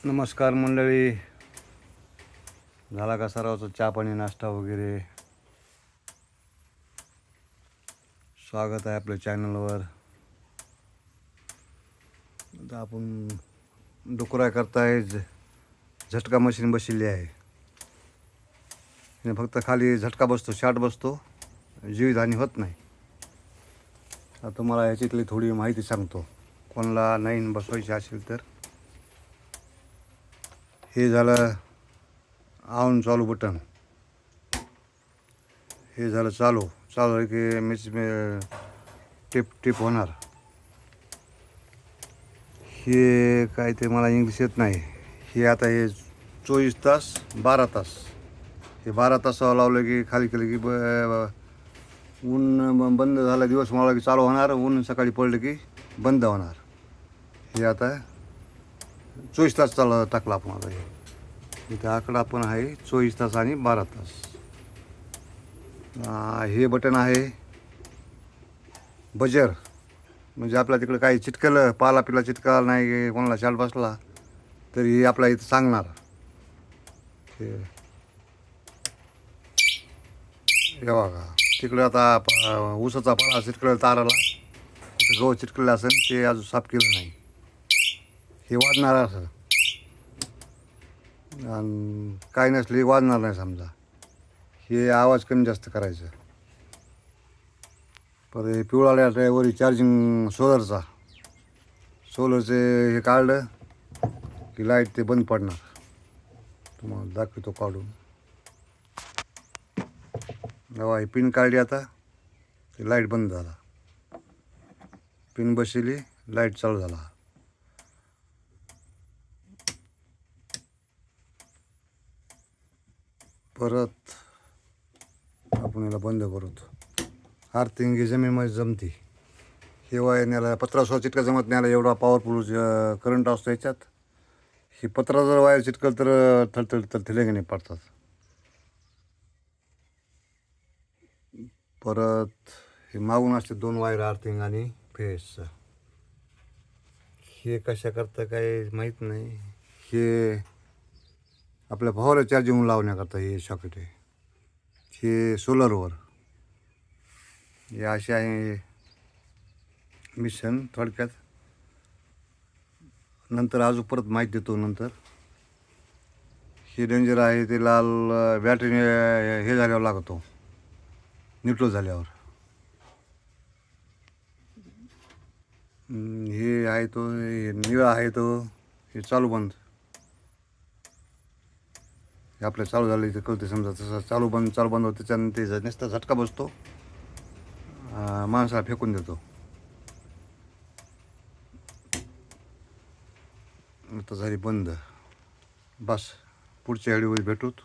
नमस्कार मंडळी. झाला का सर्वांचा चहा पाणी नाश्ता वगैरे? स्वागत आहे आपल्या चॅनलवर. आता आपण डुकराय करताय झटका मशीन बसवली आहे. फक्त खाली झटका बसतो, शाट बसतो, जीवितहानी होत नाही. आता तुम्हाला ह्याच्यातली थोडी माहिती सांगतो, कोणाला नवीन बसवायची असेल तर. हे झालं ऑन चालू बटन. हे झालं चालू आहे की टिप होणार. हे काय ते मला इंग्लिश येत नाही. हे आता हे 24 तास 12 तास, हे 12 तासावर लावलं की खाली केलं की ऊन बंद झाला, दिवस मावळला की चालू होणार, ऊन सकाळी पडलं की बंद होणार. हे आता 24 तास टाकला आपण. आता इथे आकडा पण आहे 24 तास आणि 12 तास. हे बटन आहे बजर, म्हणजे आपल्या तिकडं काही चिटकलं, पाला पिला चिटकला नाही, कोणाला शाट बसला तरी हे आपल्या इथं सांगणार. हे बघा, तिकडं आता ऊसाचा पाला चिटकलेला ताराला, तिथं गहू चिटकलेलं असेल, ते अजून साफ केलं नाही. हे वाजणार असं, आणि काही नसले वाजणार नाही समजा. हे आवाज कमी जास्त करायचं. परत हे पिवळाल्या ड्रायव्हर चार्जिंग सोलरचे हे काढलं की लाईट ते बंद पडणार. तुम्हाला दाखवतो काढून. जेव्हा ही पिन काढली, आता ते लाईट बंद झाला. पिन बसली, लाईट चालू झाला. परत आपण याला बंद करतो. आर्थिंग ही जमीनमध्ये जमती. हे वायर न्यायला पत्रासोबत चिटका जमत न्यायला, एवढा पॉवरफुल करंट असतो याच्यात. ही पत्रा जर वायर चिटकल तर थलथलेंगणे पडतात. परत हे मागून असते 2 वायर, आर्थिंग आणि फेसचं. हे कशा करता काय माहीत नाही. हे आपल्या फवारा चार्जिंग लावण्याकरता हे सॉकेट आहे. हे सोलरवर. हे असे आहे मिशन थोडक्यात. नंतर अजून परत माहिती देतो नंतर. हे डेंजर आहे, ते लाल बॅटरी हे झाल्यावर लागतो, न्यूट्रल झाल्यावर. हे आहे तो, हे निळा आहे तो, हे चालू बंद. हे आपल्या चालू झालं इथे कळते समजा. तसं चालू बंद होतं, त्याच्यानं ते नुसता झटका बसतो, माणसाला फेकून देतो. आता झाली बंद. बस, पुढच्या व्हिडिओमध्ये भेटूत.